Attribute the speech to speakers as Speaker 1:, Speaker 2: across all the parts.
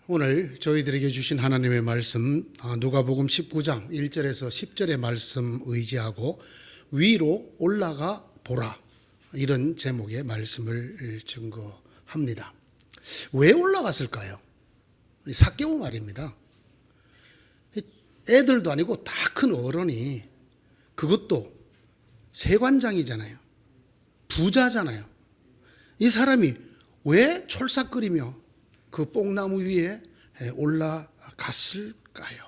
Speaker 1: 오늘 저희들에게 주신 하나님의 말씀 누가복음 19장 1절에서 10절의 말씀 의지하고 위로 올라가 보라, 이런 제목의 말씀을 증거합니다. 왜 올라갔을까요? 삭개오 말입니다. 애들도 아니고 다 큰 어른이, 그것도 세관장이잖아요. 부자잖아요. 이 사람이 왜 촐싹거리며 그 뽕나무 위에 올라갔을까요?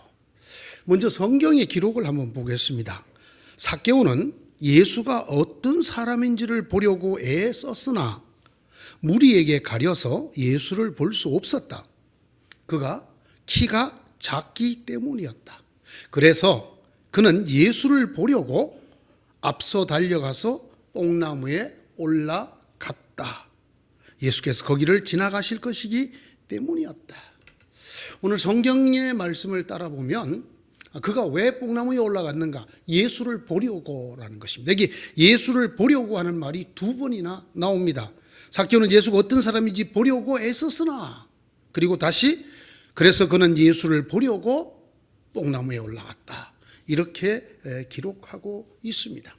Speaker 1: 먼저 성경의 기록을 한번 보겠습니다. 삭개오는 예수가 어떤 사람인지를 보려고 애썼으나 무리에게 가려서 예수를 볼 수 없었다. 그가 키가 작기 때문이었다. 그래서 그는 예수를 보려고 앞서 달려가서 뽕나무에 올라갔다. 예수께서 거기를 지나가실 것이기 때문이었다. 오늘 성경의 말씀을 따라 보면 그가 왜 뽕나무에 올라갔는가? 예수를 보려고라는 것입니다. 여기 예수를 보려고 하는 말이 두 번이나 나옵니다. 삭개오는 예수가 어떤 사람인지 보려고 애썼으나, 그리고 다시 그래서 그는 예수를 보려고 뽕나무에 올라갔다. 이렇게 기록하고 있습니다.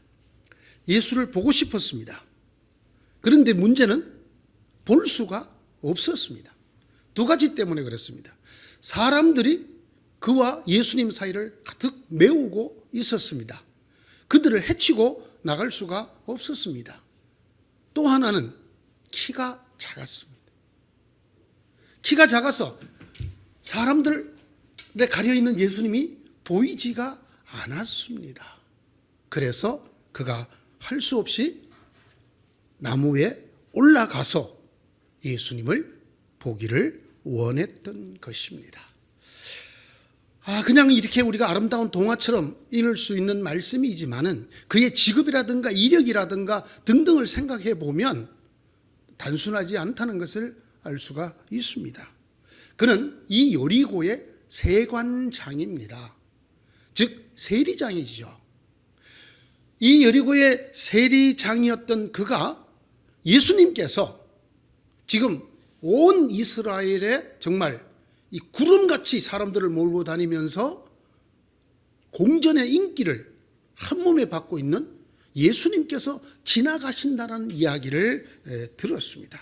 Speaker 1: 예수를 보고 싶었습니다. 그런데 문제는 볼 수가 없었습니다. 두 가지 때문에 그렇습니다. 사람들이 그와 예수님 사이를 가득 메우고 있었습니다. 그들을 해치고 나갈 수가 없었습니다. 또 하나는 키가 작았습니다. 키가 작아서 사람들에 가려있는 예수님이 보이지가 않았습니다. 그래서 그가 할 수 없이 나무에 올라가서 예수님을 보기를 원했던 것입니다. 그냥 이렇게 우리가 아름다운 동화처럼 읽을 수 있는 말씀이지만은 그의 직업이라든가 이력이라든가 등등을 생각해 보면 단순하지 않다는 것을 알 수가 있습니다. 그는 이 여리고의 세관장입니다. 즉 세리장이죠. 이 여리고의 세리장이었던 그가 예수님께서 지금 온 이스라엘에 정말 이 구름같이 사람들을 몰고 다니면서 공전의 인기를 한몸에 받고 있는 예수님께서 지나가신다는 이야기를 들었습니다.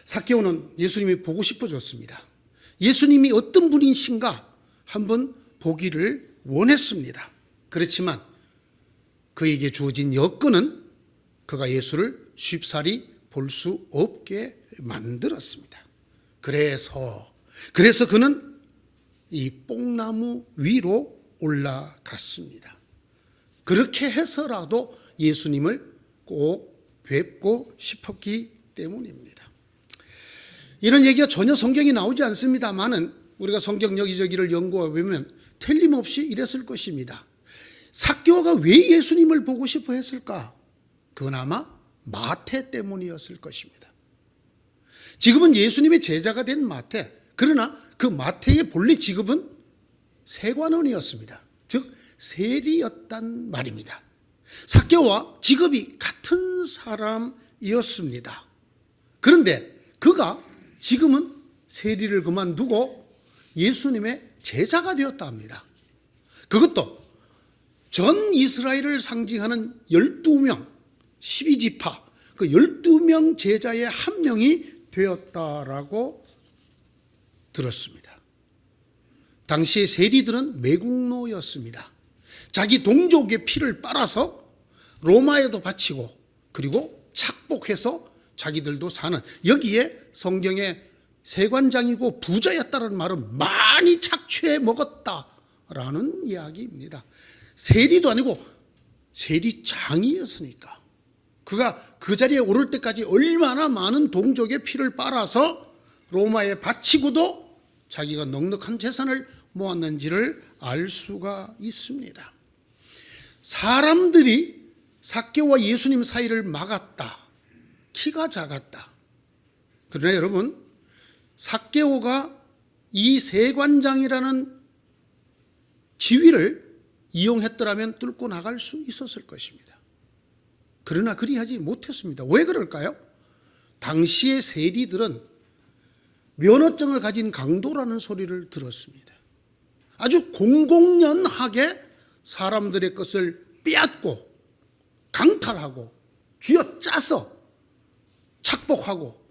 Speaker 1: 삭개오는 예수님이 보고 싶어졌습니다. 예수님이 어떤 분이신가 한번 보기를 원했습니다. 그렇지만 그에게 주어진 여건은 그가 예수를 쉽사리 볼 수 없게 만들었습니다. 그래서 그는 이 뽕나무 위로 올라갔습니다. 그렇게 해서라도 예수님을 꼭 뵙고 싶었기 때문입니다. 이런 얘기가 전혀 성경에 나오지 않습니다만은 우리가 성경 여기저기를 연구해 보면 틀림없이 이랬을 것입니다. 삭개오가 왜 예수님을 보고 싶어 했을까? 그건 아마 마태 때문이었을 것입니다. 지금은 예수님의 제자가 된 마태, 그러나 그 마태의 본래 직업은 세관원이었습니다. 즉 세리였단 말입니다. 삭개오와 직업이 같은 사람이었습니다. 그런데 그가 지금은 세리를 그만두고 예수님의 제자가 되었다 합니다. 그것도 전 이스라엘을 상징하는 12명 12지파 그 12명 제자의 한 명이 되었다라고 들었습니다. 당시의 세리들은 매국노였습니다. 자기 동족의 피를 빨아서 로마에도 바치고 그리고 착복해서 자기들도 사는, 여기에 성경에 세관장이고 부자였다는 말은 많이 착취해 먹었다라는 이야기입니다. 세리도 아니고 세리장이었으니까 그가 그 자리에 오를 때까지 얼마나 많은 동족의 피를 빨아서 로마에 바치고도 자기가 넉넉한 재산을 모았는지를 알 수가 있습니다. 사람들이 삭개오와 예수님 사이를 막았다. 키가 작았다. 그러나 여러분, 삭개오가 이 세관장이라는 지위를 이용했더라면 뚫고 나갈 수 있었을 것입니다. 그러나 그리하지 못했습니다. 왜 그럴까요? 당시의 세리들은 면허증을 가진 강도라는 소리를 들었습니다. 아주 공공연하게 사람들의 것을 빼앗고 강탈하고 쥐어짜서 착복하고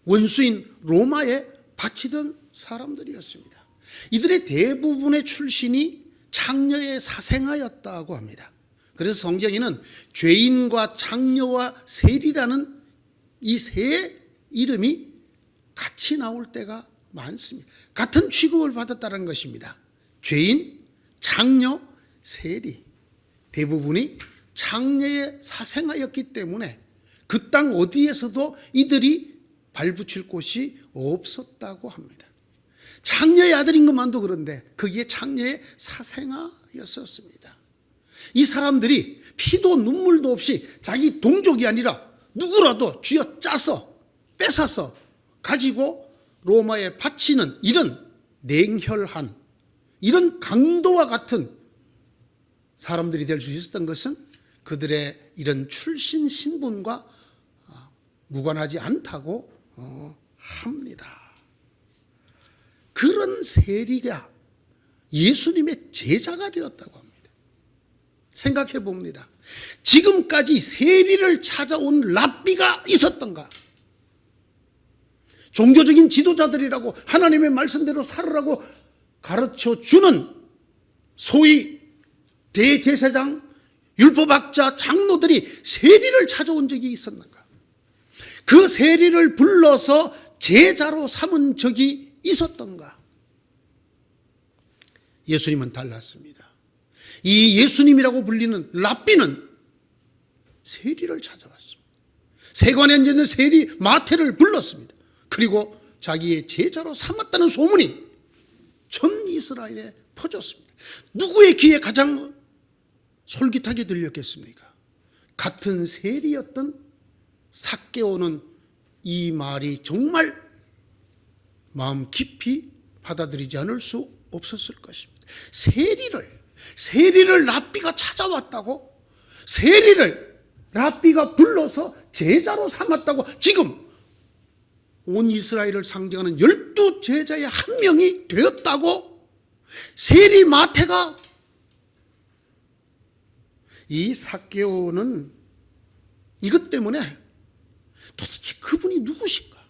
Speaker 1: 원수인 로마에 바치던 사람들이었습니다. 이들의 대부분의 출신이 창녀의 사생아였다고 합니다. 그래서 성경에는 죄인과 창녀와 세리라는 이 세 이름이 같이 나올 때가 많습니다. 같은 취급을 받았다는 것입니다. 죄인, 창녀, 세리. 대부분이 창녀의 사생아였기 때문에 그 땅 어디에서도 이들이 발붙일 곳이 없었다고 합니다. 창녀의 아들인 것만도 그런데 거기에 창녀의 사생아였었습니다. 이 사람들이 피도 눈물도 없이 자기 동족이 아니라 누구라도 쥐어짜서 뺏어서 가지고 로마에 바치는 이런 냉혈한, 이런 강도와 같은 사람들이 될 수 있었던 것은 그들의 이런 출신 신분과 무관하지 않다고 합니다. 그런 세리가 예수님의 제자가 되었다고 합니다. 생각해 봅니다. 지금까지 세리를 찾아온 랍비가 있었던가? 종교적인 지도자들이라고 하나님의 말씀대로 살으라고 가르쳐 주는 소위 대제사장, 율법학자, 장로들이 세리를 찾아온 적이 있었는가? 그 세리를 불러서 제자로 삼은 적이 있었던가? 예수님은 달랐습니다. 이 예수님이라고 불리는 랍비는 세리를 찾아왔습니다. 세관에 앉아있는 세리 마태를 불렀습니다. 그리고 자기의 제자로 삼았다는 소문이 전 이스라엘에 퍼졌습니다. 누구의 귀에 가장 솔깃하게 들렸겠습니까? 같은 세리였던 삭개오는 이 말이 정말 마음 깊이 받아들이지 않을 수 없었을 것입니다. 세리를 랍비가 찾아왔다고? 세리를 랍비가 불러서 제자로 삼았다고? 지금 온 이스라엘을 상징하는 12 제자의 한 명이 되었다고? 세리 마태가? 이 삭개오는 이것 때문에 도대체 그분이 누구신가?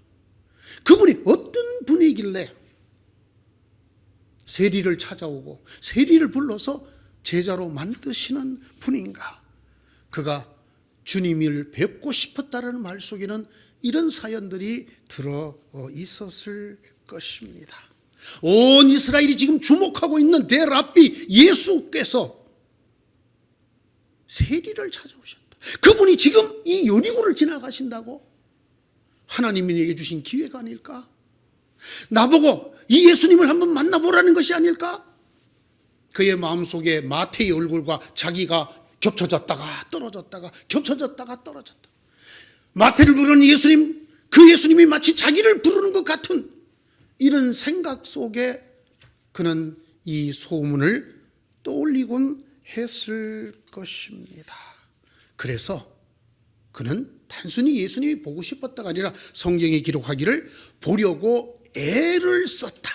Speaker 1: 그분이 어떤 분이길래 세리를 찾아오고 세리를 불러서 제자로 만드시는 분인가? 그가 주님을 뵙고 싶었다는 말 속에는 이런 사연들이 들어 있었을 것입니다. 온 이스라엘이 지금 주목하고 있는 대랍비 예수께서 세리를 찾아오셨다. 그분이 지금 이 여리고를 지나가신다고? 하나님이 내게 주신 기회가 아닐까? 나보고 이 예수님을 한번 만나보라는 것이 아닐까? 그의 마음속에 마태의 얼굴과 자기가 겹쳐졌다가 떨어졌다가 겹쳐졌다가 떨어졌다. 마태를 부르는 예수님, 그 예수님이 마치 자기를 부르는 것 같은 이런 생각 속에 그는 이 소문을 떠올리곤 했을 것입니다. 그래서 그는 단순히 예수님이 보고 싶었다가 아니라 성경에 기록하기를 보려고 애를 썼다,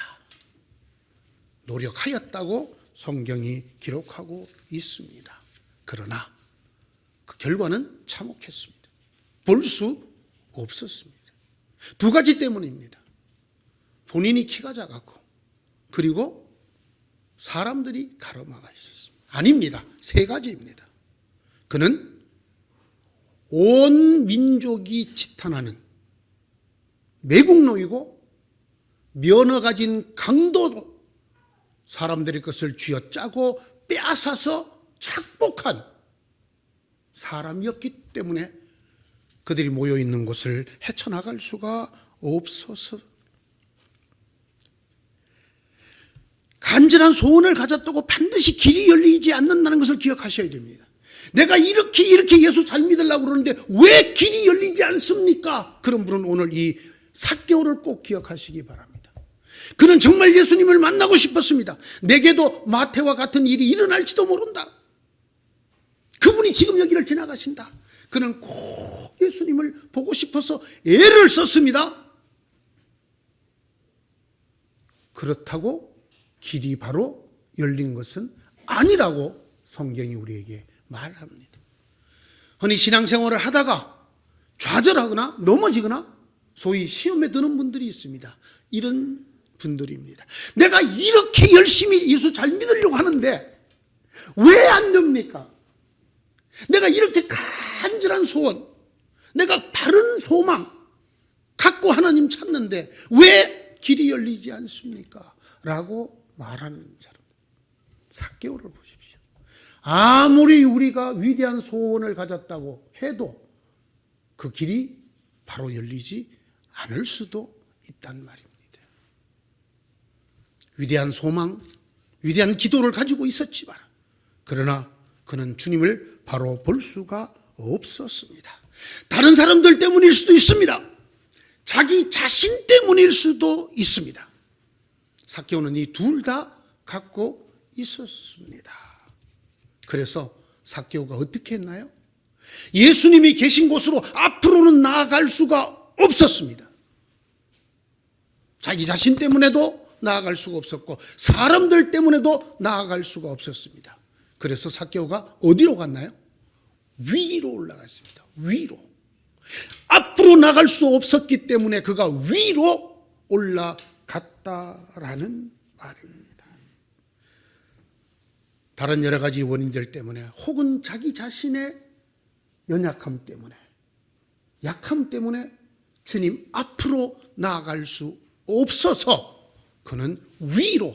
Speaker 1: 노력하였다고 성경이 기록하고 있습니다. 그러나 그 결과는 참혹했습니다. 볼 수 없었습니다. 두 가지 때문입니다. 본인이 키가 작았고, 그리고 사람들이 가로막아 있었습니다. 아닙니다. 세 가지입니다. 그는 온 민족이 지탄하는 매국노이고 면허 가진 강도, 사람들의 것을 쥐어짜고 빼앗아서 착복한 사람이었기 때문에 그들이 모여있는 곳을 헤쳐나갈 수가 없어서 간절한 소원을 가졌다고 반드시 길이 열리지 않는다는 것을 기억하셔야 됩니다. 내가 이렇게 예수 잘 믿으려고 그러는데 왜 길이 열리지 않습니까? 그런 분은 오늘 이 삭개오를 꼭 기억하시기 바랍니다. 그는 정말 예수님을 만나고 싶었습니다. 내게도 마태와 같은 일이 일어날지도 모른다. 그분이 지금 여기를 지나가신다. 그는 꼭 예수님을 보고 싶어서 애를 썼습니다. 그렇다고 길이 바로 열린 것은 아니라고 성경이 우리에게 말합니다. 흔히 신앙생활을 하다가 좌절하거나 넘어지거나 소위 시험에 드는 분들이 있습니다. 이런 분들입니다. 내가 이렇게 열심히 예수 잘 믿으려고 하는데 왜 안 됩니까? 내가 이렇게 간절한 소원, 내가 바른 소망 갖고 하나님 찾는데 왜 길이 열리지 않습니까? 라고 말하는 사람. 삭개오를 보십시오. 아무리 우리가 위대한 소원을 가졌다고 해도 그 길이 바로 열리지 않을 수도 있단 말입니다. 위대한 소망, 위대한 기도를 가지고 있었지만 그러나 그는 주님을 바로 볼 수가 없었습니다. 다른 사람들 때문일 수도 있습니다. 자기 자신 때문일 수도 있습니다. 삭개오는 이 둘 다 갖고 있었습니다. 그래서 삭개오가 어떻게 했나요? 예수님이 계신 곳으로 앞으로는 나아갈 수가 없었습니다. 자기 자신 때문에도 나아갈 수가 없었고 사람들 때문에도 나아갈 수가 없었습니다. 그래서 삭개오가 어디로 갔나요? 위로 올라갔습니다. 위로. 앞으로 나갈 수 없었기 때문에 그가 위로 올라갔다라는 말입니다. 다른 여러 가지 원인들 때문에 혹은 자기 자신의 연약함 때문에 약함 때문에 주님 앞으로 나아갈 수 없어서 그는 위로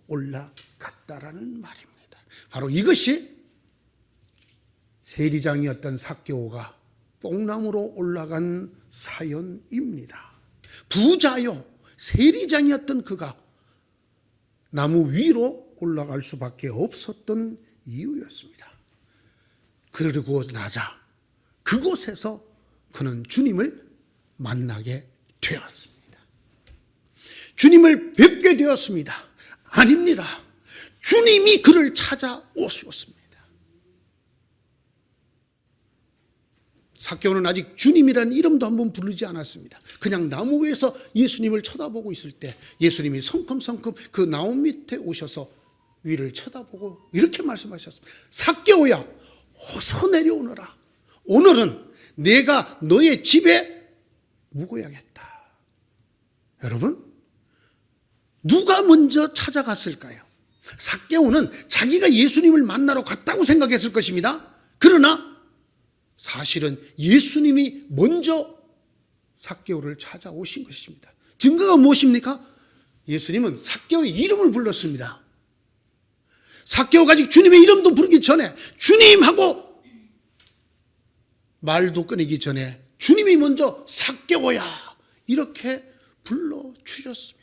Speaker 1: 올라갔다라는 말입니다. 바로 이것이 세리장이었던 삭개오가 뽕나무로 올라간 사연입니다. 부자요 세리장이었던 그가 나무 위로 올라갈 수밖에 없었던 이유였습니다. 그러고 나자 그곳에서 그는 주님을 만나게 되었습니다. 주님을 뵙게 되었습니다. 아닙니다. 주님이 그를 찾아오셨습니다. 삭개오는 아직 주님이라는 이름도 한번 부르지 않았습니다. 그냥 나무 위에서 예수님을 쳐다보고 있을 때 예수님이 성큼성큼 그 나무 밑에 오셔서 위를 쳐다보고 이렇게 말씀하셨습니다. 삭개오야, 어서 내려오너라. 오늘은 내가 너의 집에 묵어야겠다. 여러분, 누가 먼저 찾아갔을까요? 삭개오는 자기가 예수님을 만나러 갔다고 생각했을 것입니다. 그러나 사실은 예수님이 먼저 삭개오를 찾아오신 것입니다. 증거가 무엇입니까? 예수님은 삭개오의 이름을 불렀습니다. 삭개오가 아직 주님의 이름도 부르기 전에 주님하고 말도 끊이기 전에 주님이 먼저 삭개오야 이렇게 불러주셨습니다.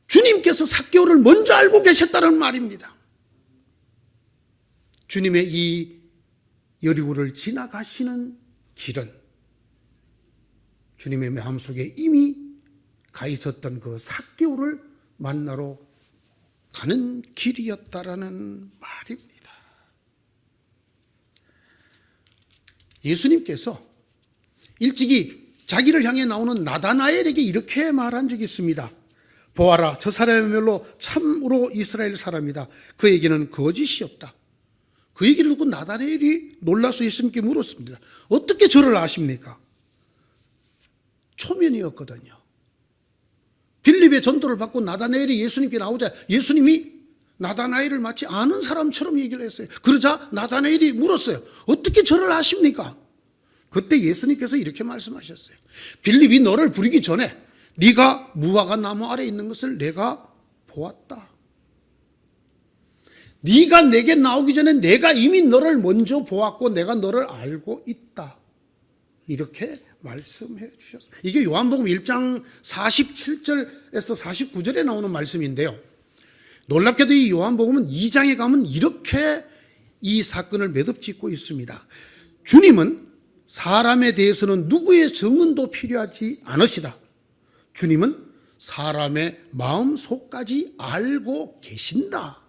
Speaker 1: 주님께서 삭개오를 먼저 알고 계셨다는 말입니다. 주님의 이 여리고를 지나가시는 길은 주님의 마음속에 이미 가 있었던 그 삭개오를 만나러 가는 길이었다라는 말입니다. 예수님께서 일찍이 자기를 향해 나오는 나다나엘에게 이렇게 말한 적이 있습니다. 보아라, 저 사람이야말로 참으로 이스라엘 사람이다. 그에게는 거짓이 없다. 그 얘기를 듣고 나다나엘이 놀라서 예수님께 물었습니다. 어떻게 저를 아십니까? 초면이었거든요. 빌립의 전도를 받고 나다나엘이 예수님께 나오자 예수님이 나다나엘을 마치 아는 사람처럼 얘기를 했어요. 그러자 나다나엘이 물었어요. 어떻게 저를 아십니까? 그때 예수님께서 이렇게 말씀하셨어요. 빌립이 너를 부르기 전에 네가 무화과 나무 아래 있는 것을 내가 보았다. 네가 내게 나오기 전에 내가 이미 너를 먼저 보았고 내가 너를 알고 있다. 이렇게 말씀해 주셨습니다. 이게 요한복음 1장 47절에서 49절에 나오는 말씀인데요. 놀랍게도 이 요한복음은 2장에 가면 이렇게 이 사건을 매듭짓고 있습니다. 주님은 사람에 대해서는 누구의 증언도 필요하지 않으시다. 주님은 사람의 마음속까지 알고 계신다.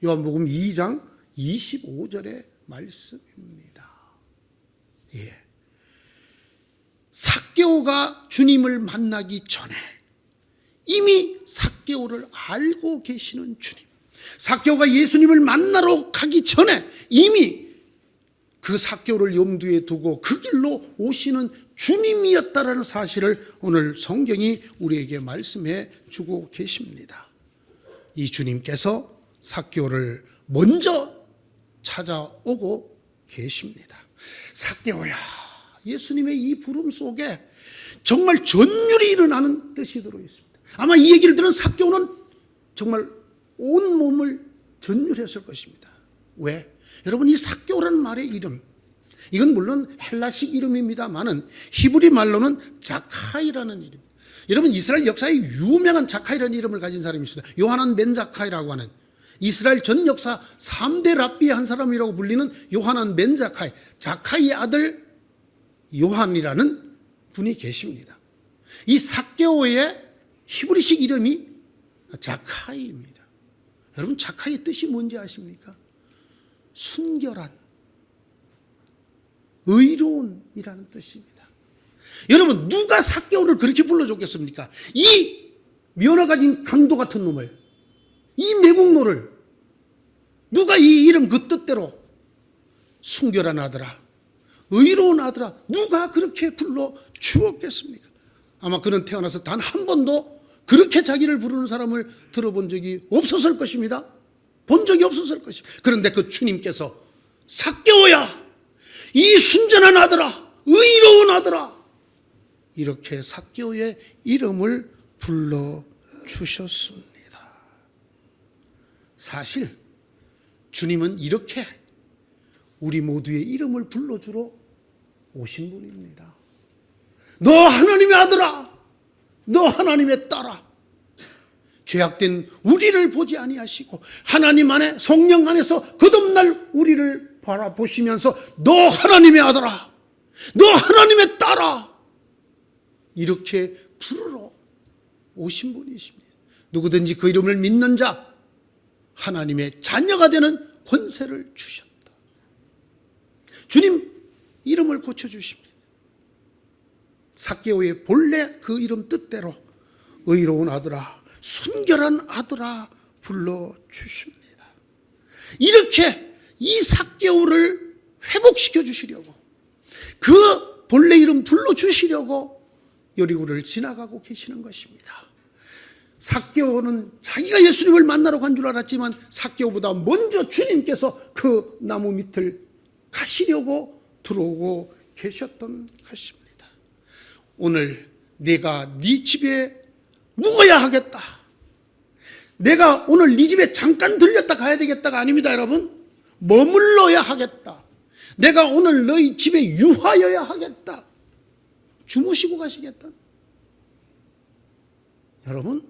Speaker 1: 요한복음 2장 25절의 말씀입니다. 예. 삭개오가 주님을 만나기 전에 이미 삭개오를 알고 계시는 주님. 삭개오가 예수님을 만나러 가기 전에 이미 그 삭개오를 염두에 두고 그 길로 오시는 주님이었다라는 사실을 오늘 성경이 우리에게 말씀해 주고 계십니다. 이 주님께서 삭개오를 먼저 찾아오고 계십니다. 삭개오야, 예수님의 이 부름 속에 정말 전율이 일어나는 뜻이 들어 있습니다. 아마 이 얘기를 들은 삭개오는 정말 온 몸을 전율했을 것입니다. 왜? 여러분, 이 삭개오라는 말의 이름, 이건 물론 헬라식 이름입니다만은 히브리 말로는 자카이라는 이름입니다. 여러분, 이스라엘 역사에 유명한 자카이라는 이름을 가진 사람이 있습니다. 요하난 벤 자카이라고 하는, 이스라엘 전 역사 3대 랍비의 한 사람이라고 불리는 요하난 벤 자카이, 자카이의 아들 요한이라는 분이 계십니다. 이 삭개오의 히브리식 이름이 자카이입니다. 여러분, 자카이의 뜻이 뭔지 아십니까? 순결한, 의로운이라는 뜻입니다. 여러분, 누가 삭개오를 그렇게 불러줬겠습니까? 이 면허 가진 강도 같은 놈을, 이 매국노를 누가 이 이름 그 뜻대로 순결한 아들아, 의로운 아들아, 누가 그렇게 불러 주었겠습니까? 아마 그는 태어나서 단 한 번도 그렇게 자기를 부르는 사람을 들어본 적이 없었을 것입니다. 본 적이 없었을 것입니다. 그런데 그 주님께서 삭개오야, 이 순전한 아들아, 의로운 아들아, 이렇게 삭개오의 이름을 불러주셨습니다. 사실 주님은 이렇게 우리 모두의 이름을 불러주러 오신 분입니다. 너 하나님의 아들아, 너 하나님의 딸아, 죄악된 우리를 보지 아니하시고 하나님 안에, 성령 안에서 거듭날 우리를 바라보시면서 너 하나님의 아들아, 너 하나님의 딸아, 이렇게 부르러 오신 분이십니다. 누구든지 그 이름을 믿는 자 하나님의 자녀가 되는 권세를 주셨다. 주님 이름을 고쳐주십니다. 삭개오의 본래 그 이름 뜻대로 의로운 아들아, 순결한 아들아 불러주십니다. 이렇게 이 삭개오를 회복시켜 주시려고, 그 본래 이름 불러주시려고 여리고를 지나가고 계시는 것입니다. 삭개오는 자기가 예수님을 만나러 간 줄 알았지만 삭개오보다 먼저 주님께서 그 나무 밑을 가시려고 들어오고 계셨던 것입니다. 오늘 내가 네 집에 묵어야 하겠다, 내가 오늘 네 집에 잠깐 들렸다 가야 되겠다가 아닙니다. 여러분, 머물러야 하겠다, 내가 오늘 너희 집에 유하여야 하겠다, 주무시고 가시겠다. 여러분,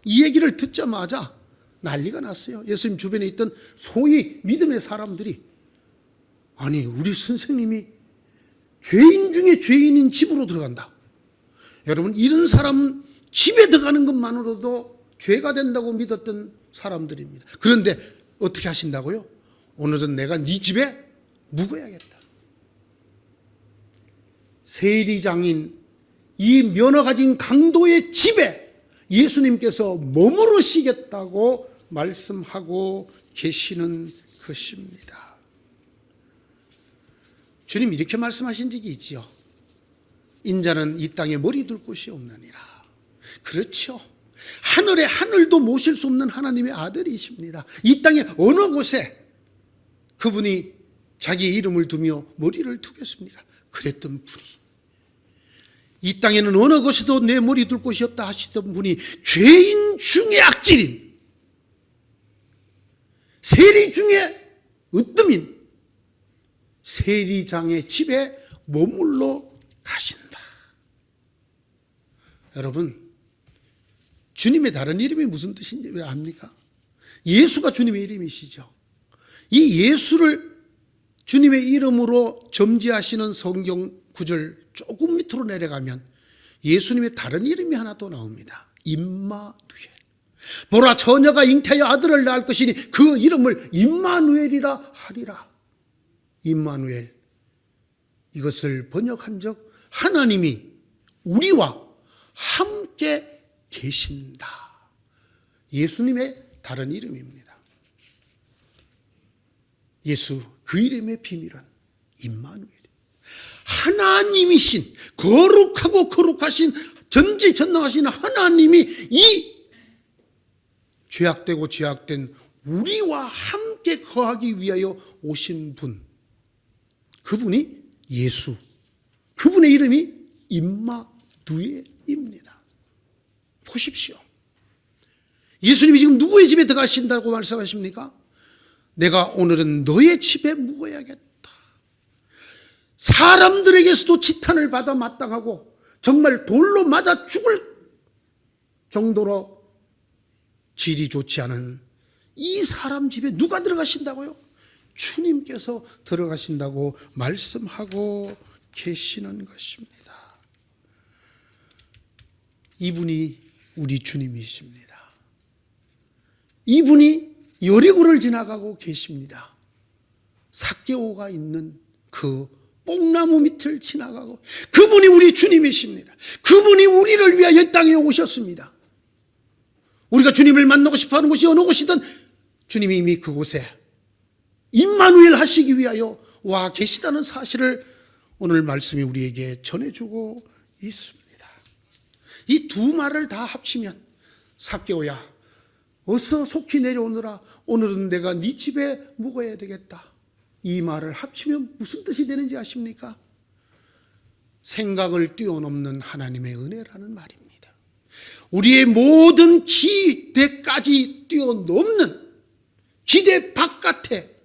Speaker 1: 이 얘기를 듣자마자 난리가 났어요. 예수님 주변에 있던 소위 믿음의 사람들이, 아니 우리 선생님이 죄인 중에 죄인인 집으로 들어간다. 여러분, 이런 사람 집에 들어가는 것만으로도 죄가 된다고 믿었던 사람들입니다. 그런데 어떻게 하신다고요? 오늘은 내가 네 집에 묵어야겠다. 세리장인 이 면허 가진 강도의 집에 예수님께서 머무르시겠다고 말씀하고 계시는 것입니다. 주님 이렇게 말씀하신 적이 있지요. 인자는 이 땅에 머리 둘 곳이 없느니라. 그렇죠. 하늘에 하늘도 모실 수 없는 하나님의 아들이십니다. 이 땅에 어느 곳에 그분이 자기 이름을 두며 머리를 두겠습니까? 그랬던 분이, 이 땅에는 어느 곳에도 내 머리 둘 곳이 없다 하시던 분이 죄인 중에 악질인, 세리 중에 으뜸인 세리장의 집에 머물러 가신다. 여러분, 주님의 다른 이름이 무슨 뜻인지 왜 압니까? 예수가 주님의 이름이시죠. 이 예수를 주님의 이름으로 점지하시는 성경 구절 조금 밑으로 내려가면 예수님의 다른 이름이 하나 또 나옵니다. 임마누엘. 보라, 처녀가 잉태하여 아들을 낳을 것이니 그 이름을 임마누엘이라 하리라. 임마누엘, 이것을 번역한 적 하나님이 우리와 함께 계신다. 예수님의 다른 이름입니다. 예수 그 이름의 비밀은 임마누엘, 하나님이신, 거룩하고 거룩하신 전지전능하신 하나님이 이 죄악되고 죄악된 우리와 함께 거하기 위하여 오신 분, 그분이 예수, 그분의 이름이 임마누엘입니다. 보십시오. 예수님이 지금 누구의 집에 들어가신다고 말씀하십니까? 내가 오늘은 너의 집에 묵어야겠다. 사람들에게서도 지탄을 받아 마땅하고 정말 돌로 맞아 죽을 정도로 질이 좋지 않은 이 사람 집에 누가 들어가신다고요? 주님께서 들어가신다고 말씀하고 계시는 것입니다. 이분이 우리 주님이십니다. 이분이 여리고를 지나가고 계십니다. 삭개오가 있는 그 뽕나무 밑을 지나가고, 그분이 우리 주님이십니다. 그분이 우리를 위하여 이 땅에 오셨습니다. 우리가 주님을 만나고 싶어하는 곳이 어느 곳이든 주님이 이미 그곳에 임마누엘 하시기 위하여 와 계시다는 사실을 오늘 말씀이 우리에게 전해주고 있습니다. 이 두 말을 다 합치면, 삭개오야 어서 속히 내려오너라, 오늘은 내가 네 집에 묵어야 되겠다, 이 말을 합치면 무슨 뜻이 되는지 아십니까? 생각을 뛰어넘는 하나님의 은혜라는 말입니다. 우리의 모든 기대까지 뛰어넘는, 기대 바깥에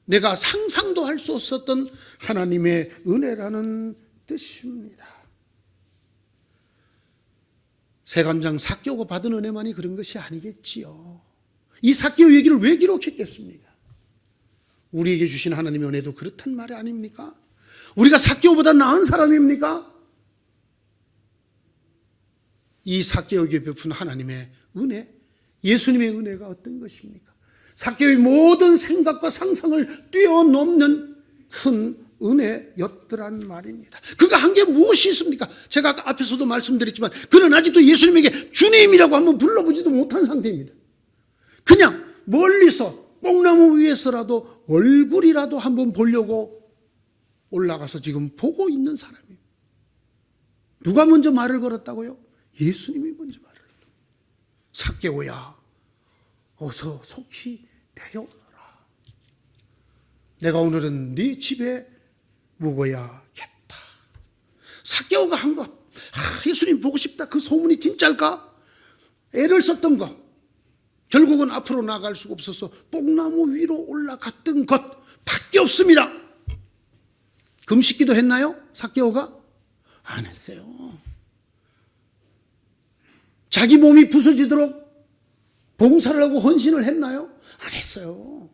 Speaker 1: 내가 상상도 할 수 없었던 하나님의 은혜라는 뜻입니다. 세관장 삭개오가 받은 은혜만이 그런 것이 아니겠지요. 이 삭개오 얘기를 왜 기록했겠습니까? 우리에게 주신 하나님의 은혜도 그렇단 말이 아닙니까? 우리가 삭개오보다 나은 사람입니까? 이 삭개오에게 베푼 하나님의 은혜, 예수님의 은혜가 어떤 것입니까? 삭개오의 모든 생각과 상상을 뛰어넘는 큰 은혜였더란 말입니다. 그가 한 게 무엇이 있습니까? 제가 아까 앞에서도 말씀드렸지만 그는 아직도 예수님에게 주님이라고 한번 불러보지도 못한 상태입니다. 그냥 멀리서 뽕나무 위에서라도 얼굴이라도 한번 보려고 올라가서 지금 보고 있는 사람이에요. 누가 먼저 말을 걸었다고요? 예수님이 먼저 말을 걸었어요. 삭개오야 어서 속히 내려오너라. 내가 오늘은 네 집에 묵어야겠다. 삭개오가 한 것, 예수님 보고 싶다, 그 소문이 진짜일까? 애를 썼던 것, 결국은 앞으로 나갈 수가 없어서 뽕나무 위로 올라갔던 것밖에 없습니다. 금식기도 했나요? 삭개오가? 안 했어요. 자기 몸이 부서지도록 봉사를 하고 헌신을 했나요? 안 했어요.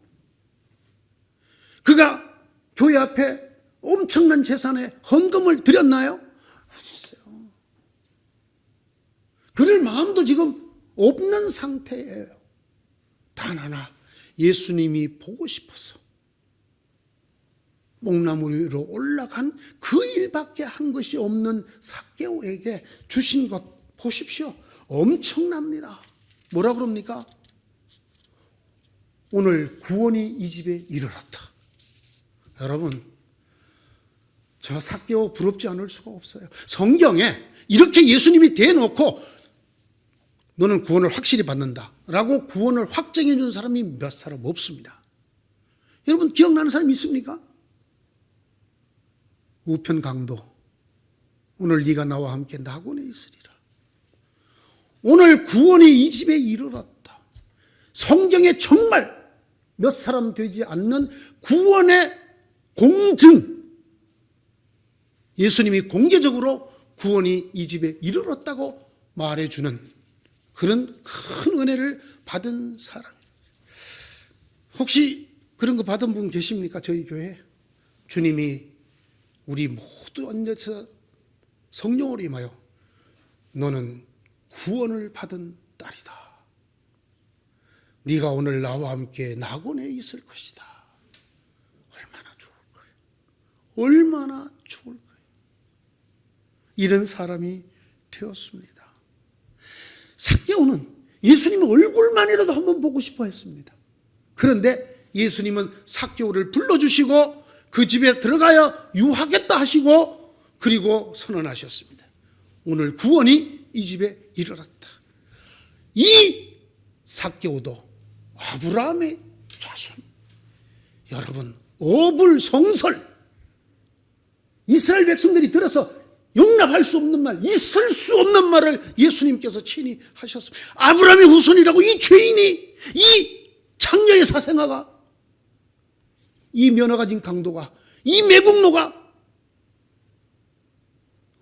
Speaker 1: 그가 교회 앞에 엄청난 재산에 헌금을 드렸나요? 안 했어요. 그럴 마음도 지금 없는 상태예요. 단 하나, 예수님이 보고 싶어서 뽕나무 위로 올라간 그 일밖에 한 것이 없는 삭개오에게 주신 것 보십시오. 엄청납니다. 뭐라 그럽니까? 오늘 구원이 이 집에 이르렀다. 여러분, 저 삭개오 부럽지 않을 수가 없어요. 성경에 이렇게 예수님이 대놓고 너는 구원을 확실히 받는다 라고 구원을 확정해 준 사람이 몇 사람 없습니다. 여러분 기억나는 사람 있습니까? 우편 강도, 오늘 네가 나와 함께 낙원에 있으리라. 오늘 구원이 이 집에 이르렀다. 성경에 정말 몇 사람 되지 않는 구원의 공증, 예수님이 공개적으로 구원이 이 집에 이르렀다고 말해주는 그런 큰 은혜를 받은 사람. 혹시 그런 거 받은 분 계십니까? 저희 교회에 주님이 우리 모두 앉아서 성령으로 임하여 너는 구원을 받은 딸이다, 네가 오늘 나와 함께 낙원에 있을 것이다. 얼마나 좋을 거예요. 얼마나 좋을 거예요. 이런 사람이 되었습니다. 예수님 얼굴만이라도 한번 보고 싶어 했습니다. 그런데 예수님은 삭개오를 불러주시고 그 집에 들어가야 유하겠다 하시고 그리고 선언하셨습니다. 오늘 구원이 이 집에 이르렀다. 이 삭개오도 아브라함의 자손. 여러분, 어불성설, 이스라엘 백성들이 들어서 용납할 수 없는 말, 있을 수 없는 말을 예수님께서 친히 하셨습니다. 아브라함의 후손이라고 이 죄인이, 이 창녀의 사생아가, 이 면허 가진 강도가, 이 매국노가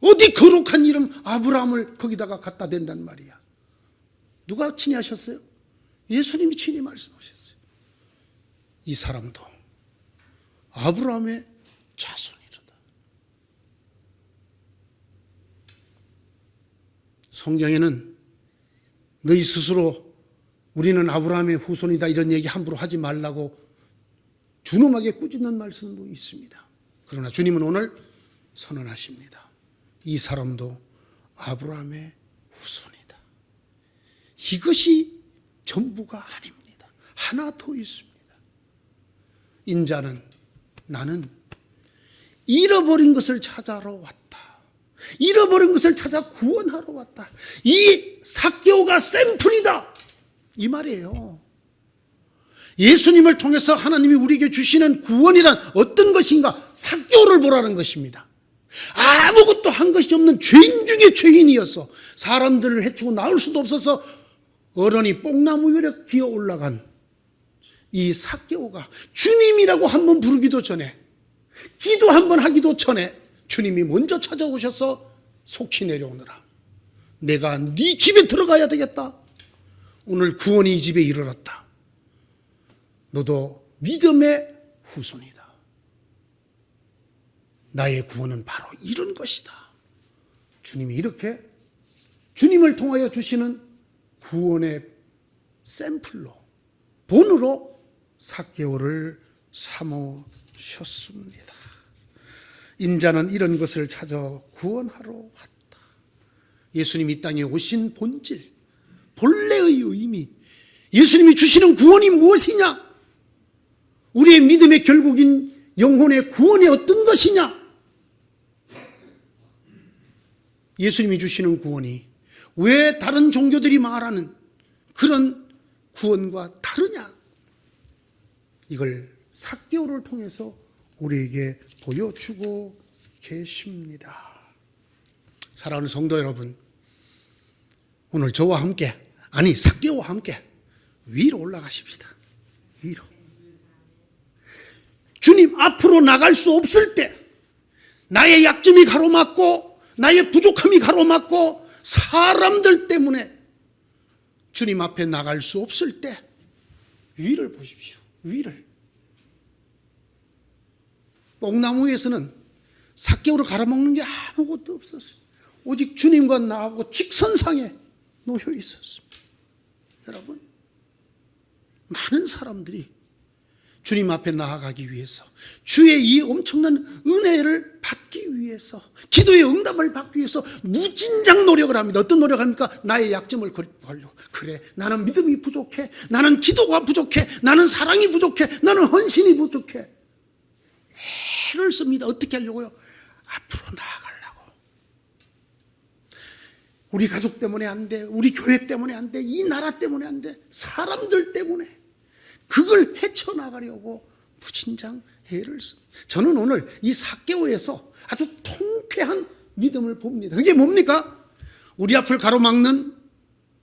Speaker 1: 어디 거룩한 이름 아브라함을 거기다가 갖다 댄단 말이야. 누가 친히 하셨어요? 예수님이 친히 말씀하셨어요. 이 사람도 아브라함의 자손이로다. 성경에는 너희 스스로 우리는 아브라함의 후손이다 이런 얘기 함부로 하지 말라고 준엄하게 꾸짖는 말씀도 있습니다. 그러나 주님은 오늘 선언하십니다. 이 사람도 아브라함의 후손이다. 이것이 전부가 아닙니다. 하나 더 있습니다. 인자는 나는 잃어버린 것을 찾아러 왔다. 잃어버린 것을 찾아 구원하러 왔다. 이 삭개오가 샘플이다. 이 말이에요. 예수님을 통해서 하나님이 우리에게 주시는 구원이란 어떤 것인가? 삭개오를 보라는 것입니다. 아무것도 한 것이 없는 죄인 중에 죄인이어서 사람들을 해치고 나올 수도 없어서 어른이 뽕나무 위에 기어 올라간 이 삭개오가 주님이라고 한번 부르기도 전에, 기도 한번 하기도 전에 주님이 먼저 찾아오셔서 속히 내려오느라 내가 네 집에 들어가야 되겠다. 오늘 구원이 이 집에 이르렀다. 너도 믿음의 후손이다. 나의 구원은 바로 이런 것이다. 주님이 이렇게 주님을 통하여 주시는 구원의 샘플로, 본으로 삭개오를 삼으셨습니다. 인자는 이런 것을 찾아 구원하러 왔다. 예수님이 이 땅에 오신 본질, 본래의 의미, 예수님이 주시는 구원이 무엇이냐? 우리의 믿음의 결국인 영혼의 구원이 어떤 것이냐? 예수님이 주시는 구원이 왜 다른 종교들이 말하는 그런 구원과 다르냐? 이걸 삭개오를 통해서 우리에게 보여주고 계십니다. 사랑하는 성도 여러분, 오늘 저와 함께, 아니 삭개오와 함께 위로 올라가십시다. 위로. 주님 앞으로 나갈 수 없을 때, 나의 약점이 가로막고 나의 부족함이 가로막고 사람들 때문에 주님 앞에 나갈 수 없을 때 위를 보십시오. 위를. 뽕나무에서는 삭개오를 갈아먹는 게 아무것도 없었어요. 오직 주님과 나하고 직선상에 놓여 있었습니다. 여러분, 많은 사람들이 주님 앞에 나아가기 위해서, 주의 이 엄청난 은혜를 받기 위해서, 기도의 응답을 받기 위해서 무진장 노력을 합니다. 어떤 노력을 합니까? 나의 약점을 걸려고. 그래, 나는 믿음이 부족해, 나는 기도가 부족해, 나는 사랑이 부족해, 나는 헌신이 부족해. 애를 씁니다. 어떻게 하려고요? 앞으로 나아가려고. 우리 가족 때문에 안 돼, 우리 교회 때문에 안 돼, 이 나라 때문에 안 돼, 사람들 때문에 그걸 헤쳐나가려고 무진장 애를 씁니다. 저는 오늘 이 삭개오에서 아주 통쾌한 믿음을 봅니다. 그게 뭡니까? 우리 앞을 가로막는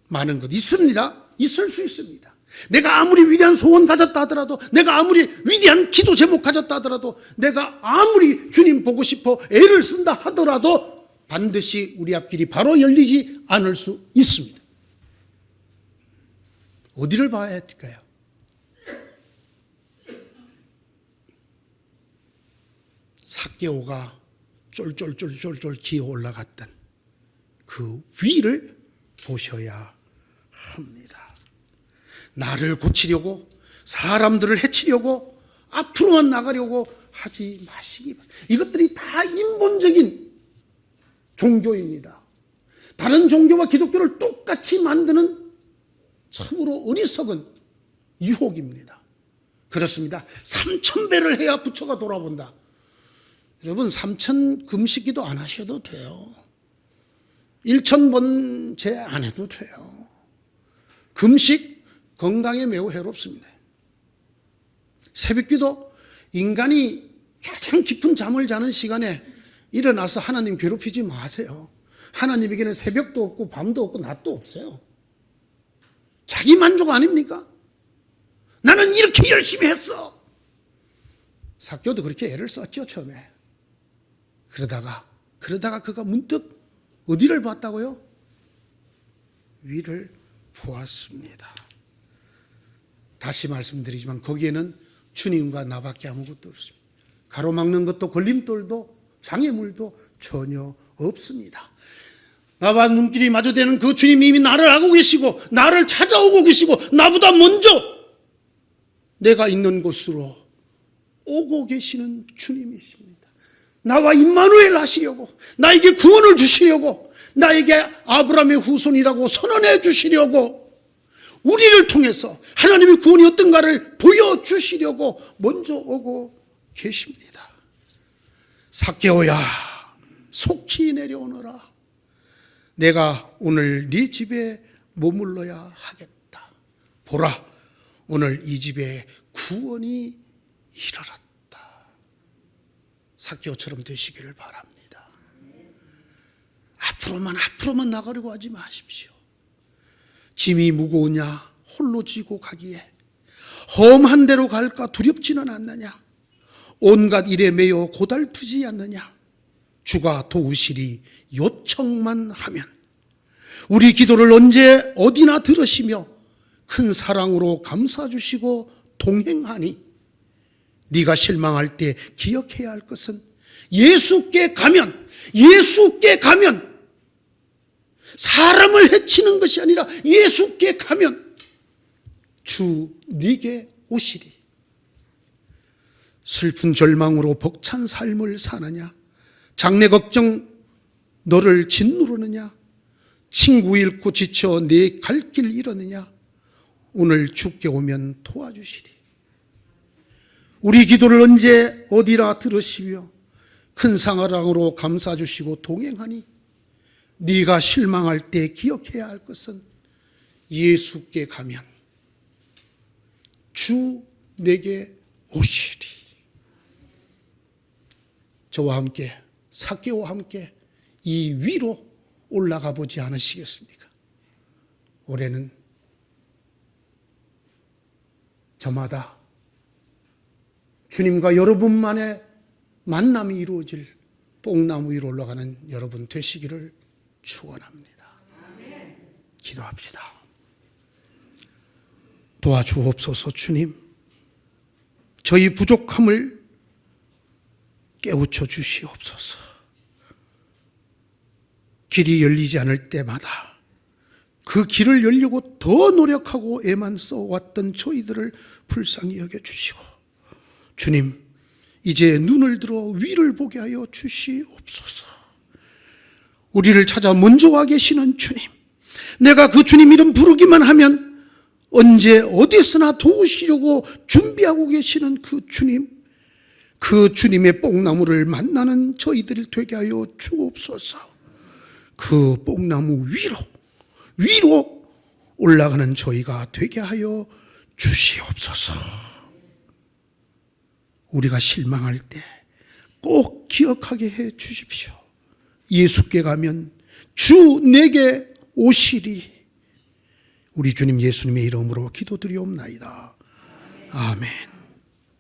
Speaker 1: 많은 것 있습니다. 있을 수 있습니다. 내가 아무리 위대한 소원 가졌다 하더라도, 내가 아무리 위대한 기도 제목 가졌다 하더라도, 내가 아무리 주님 보고 싶어 애를 쓴다 하더라도 반드시 우리 앞길이 바로 열리지 않을 수 있습니다. 어디를 봐야 할까요? 삭개오가 쫄쫄쫄쫄쫄 기어 올라갔던 그 위를 보셔야 합니다. 나를 고치려고, 사람들을 해치려고, 앞으로만 나가려고 하지 마시기 바랍니다. 이것들이 다 인본적인 종교입니다. 다른 종교와 기독교를 똑같이 만드는 참으로 어리석은 유혹입니다. 그렇습니다. 3,000배를 해야 부처가 돌아본다. 여러분 3,000 금식기도 안 하셔도 돼요. 1,000번 제 안 해도 돼요. 금식 건강에 매우 해롭습니다. 새벽기도 인간이 가장 깊은 잠을 자는 시간에 일어나서 하나님 괴롭히지 마세요. 하나님에게는 새벽도 없고 밤도 없고 낮도 없어요. 자기 만족 아닙니까? 나는 이렇게 열심히 했어. 삭개오도 그렇게 애를 썼죠 처음에. 그러다가 그가 문득 어디를 봤다고요? 위를 보았습니다. 다시 말씀드리지만 거기에는 주님과 나밖에 아무것도 없습니다. 가로막는 것도 걸림돌도 장애물도 전혀 없습니다. 나와 눈길이 마주대는 그 주님이 이미 나를 알고 계시고 나를 찾아오고 계시고 나보다 먼저 내가 있는 곳으로 오고 계시는 주님이십니다. 나와 임마누엘 하시려고, 나에게 구원을 주시려고, 나에게 아브라함의 후손이라고 선언해 주시려고, 우리를 통해서 하나님의 구원이 어떤가를 보여주시려고 먼저 오고 계십니다. 삭개오야 속히 내려오너라. 내가 오늘 네 집에 머물러야 하겠다. 보라, 오늘 이 집에 구원이 이르렀다. 삭개오처럼 되시기를 바랍니다. 앞으로만 나가려고 하지 마십시오. 짐이 무거우냐 홀로 지고 가기에 험한 데로 갈까 두렵지는 않느냐. 온갖 일에 매여 고달프지 않느냐. 주가 도우시리 요청만 하면. 우리 기도를 언제 어디나 들으시며 큰 사랑으로 감싸주시고 동행하니 네가 실망할 때 기억해야 할 것은 예수께 가면 사람을 해치는 것이 아니라 예수께 가면 주 네게 오시리. 슬픈 절망으로 벅찬 삶을 사느냐, 장래 걱정 너를 짓누르느냐, 친구 잃고 지쳐 네 갈 길 잃었느냐, 오늘 주께 오면 도와주시리. 우리 기도를 언제 어디라 들으시며 큰 사랑으로 감싸주시고 동행하니 네가 실망할 때 기억해야 할 것은 예수께 가면 주 내게 오시리. 저와 함께 삭개오와 함께 이 위로 올라가 보지 않으시겠습니까? 올해는 저마다 주님과 여러분만의 만남이 이루어질 뽕나무 위로 올라가는 여러분 되시기를 축원합니다. 기도합시다. 도와주옵소서. 주님, 저희 부족함을 깨우쳐 주시옵소서. 길이 열리지 않을 때마다 그 길을 열려고 더 노력하고 애만 써왔던 저희들을 불쌍히 여겨주시고, 주님, 이제 눈을 들어 위를 보게 하여 주시옵소서. 우리를 찾아 먼저 와 계시는 주님, 내가 그 주님 이름 부르기만 하면 언제 어디서나 도우시려고 준비하고 계시는 그 주님, 그 주님의 뽕나무를 만나는 저희들이 되게 하여 주옵소서. 그 뽕나무 위로 올라가는 저희가 되게 하여 주시옵소서. 우리가 실망할 때 꼭 기억하게 해 주십시오. 예수께 가면 주 내게 오시리. 우리 주님 예수님의 이름으로 기도드리옵나이다. 아멘.